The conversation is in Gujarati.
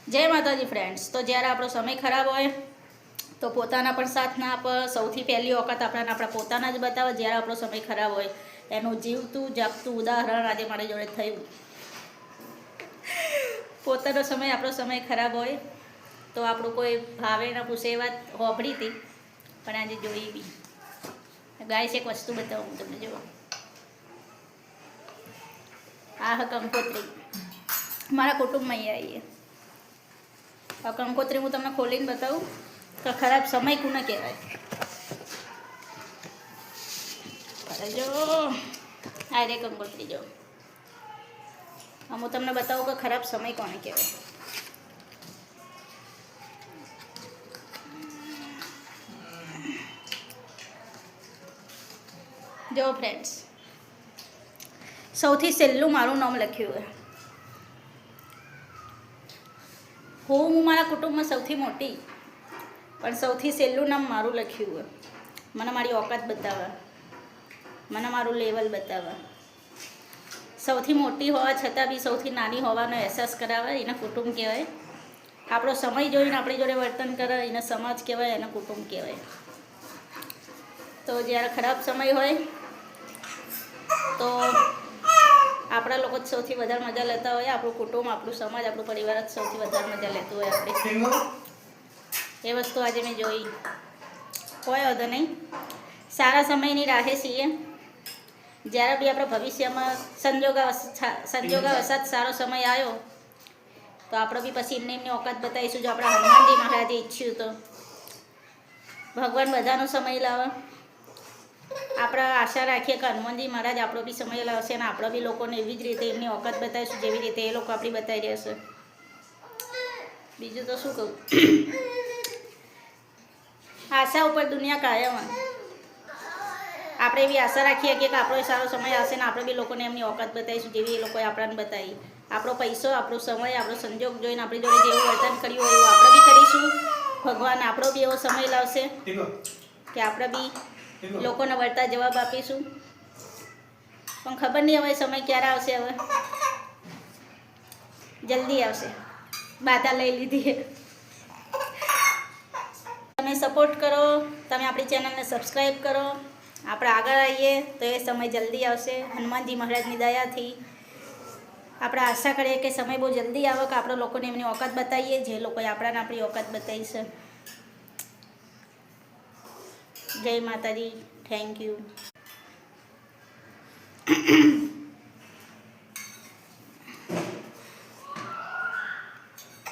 જય માતાજી ફ્રેન્ડ્સ। તો જ્યારે આપણો સમય ખરાબ હોય તો પોતાના પણ સાથ ના આપે। સૌથી પહેલી વખત આપણા પોતાના જ બતાવે જ્યારે આપણો સમય ખરાબ હોય। એનું જીવતું જાગતું ઉદાહરણ આજે મારી જોડે થયું। પોતાનો સમય આપણો સમય ખરાબ હોય તો આપણું કોઈ ભાવે ના પૂછે એ વાત હોભળી હતી, પણ આજે જોઈ બી। ગાઈસ એક વસ્તુ બતાવું હું તમને, જુઓ આ કંકોત્રી મારા કુટુંબમાં આવીએ। આ કંકોત્રી હું તમને ખોલીને બતાવું તો ખરાબ સમય કોને કહેવાય। જો આ રે કંકોત્રી, જો હું તમને બતાવું કે ખરાબ સમય કોને કહેવાય। જો ફ્રેન્ડ્સ, સૌથી છેલ્લું મારું નામ લખ્યું હોય। હું મારા કુટુંબમાં સૌથી મોટી, પણ સૌથી છેલ્લું નામ મારું લખ્યું હોય। મને મારી ઓકાત બતાવે, મને મારું લેવલ બતાવે। સૌથી મોટી હોવા છતાં બી સૌથી નાની હોવાનો અહેસાસ કરાવે, એને કુટુંબ કહેવાય। આપણો સમય જોઈને આપણી જોડે વર્તન કરે એને સમાજ કહેવાય, એને કુટુંબ કહેવાય। તો જ્યારે ખરાબ સમય હોય તો આપણા લોકો જ સૌથી વધારે મજા લેતા હોય। આપણું કુટુંબ, આપણું સમાજ, આપણું પરિવાર જ સૌથી વધારે મજા લેતું હોય આપણે। એ વસ્તુ આજે મેં જોઈ। કોઈ વાંધો નહીં, સારા સમયની રાહે છીએ। જ્યારે બી આપણા ભવિષ્યમાં સંજોગાવસાત સારો સમય આવ્યો તો આપણે બી પછી એમની ઓકાત બતાવીશું। જો આપણા હનુમાનજી મહારાજે ઈચ્છ્યું તો ભગવાન બધાનો સમય લાવે। આપણે આશા રાખીએ કે હનુમાનજી મહારાજ આપણો બી સમય લાવશે અને આપણે બી લોકોને એવી જ રીતે એમની ઓકાત બતાવીશું જેવી રીતે એ લોકો આપણી બતાવી રહ્યા છે। બીજું તો શું કહું, આશા ઉપર દુનિયા કાયમ। આપણે એવી આશા રાખીએ કે આપણો સારો સમય આવશે ને આપણે બી લોકોને એમની ઓકાત બતાવીશું જેવી એ લોકોએ આપણને બતાવી। આપણો પૈસો, આપણો સમય, આપણો સંજોગ જોઈને આપણી જોડે જેવું વર્તન કર્યું હોય એવું આપણે બી કરીશું। ભગવાન આપણો બી એવો સમય લાવશે કે આપણે બી લોકોને વળતા જવાબ આપીશું। પણ ખબર નહીં હવે સમય ક્યારે આવશે। હવે જલ્દી આવશે, બાધા લઈ લીધી। તમે સપોર્ટ કરો, તમે આપણી ચેનલને સબસ્ક્રાઈબ કરો, આપણે આગળ આવીએ તો એ સમય જલ્દી આવશે। હનુમાનજી મહારાજની દયાથી આપણે આશા કરીએ કે સમય બહુ જલ્દી આવે કે આપણે લોકોને એમની ઓકાત બતાવીએ જે લોકોએ આપણાને આપણી ઓકાત બતાવી છે। જય માતાજી, થેન્ક યુ।